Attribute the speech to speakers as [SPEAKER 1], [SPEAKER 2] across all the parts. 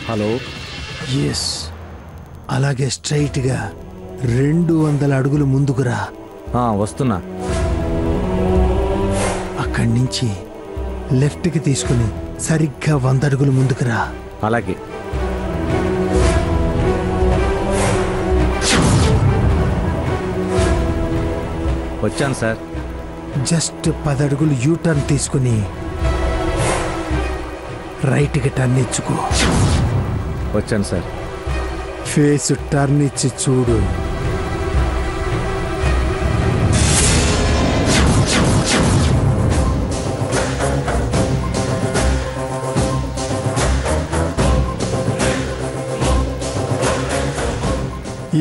[SPEAKER 1] Hello.
[SPEAKER 2] Yes, అలాగే స్ట్రైట్గా 200 అడుగులు ముందుకురా.
[SPEAKER 1] వస్తున్నా.
[SPEAKER 2] అక్కడి నుంచి లెఫ్ట్కి తీసుకుని సరిగ్గా 100 అడుగులు ముందుకురా.
[SPEAKER 1] అలాగే. వచ్చాను సార్.
[SPEAKER 2] జస్ట్ 10 అడుగులు యూటర్న్ తీసుకుని రైట్కి టర్న్ ఇచ్చుకో.
[SPEAKER 1] వచ్చాను సార్.
[SPEAKER 2] ఫేస్ టర్న్ ఇచ్చి చూడు.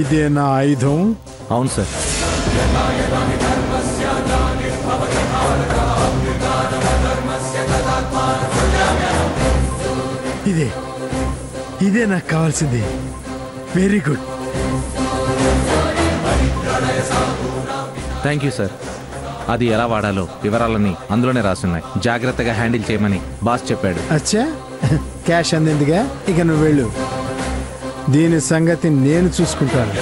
[SPEAKER 2] ఇదే నా ఆయుధం.
[SPEAKER 1] అవును సార్.
[SPEAKER 2] ఇదే నాకు కావాల్సింది. Very good.
[SPEAKER 1] Thank you sir. అది ఎలా వాడాలో వివరాలన్నీ అందులోనే రాసున్నాయి. జాగ్రత్తగా హ్యాండిల్ చేయమని బాస్ చెప్పాడు.
[SPEAKER 2] అచ్చా, క్యాష్ అందిందిగా, ఇక నువ్వు వెళ్ళు. దీని సంగతి నేను చూసుకుంటాను.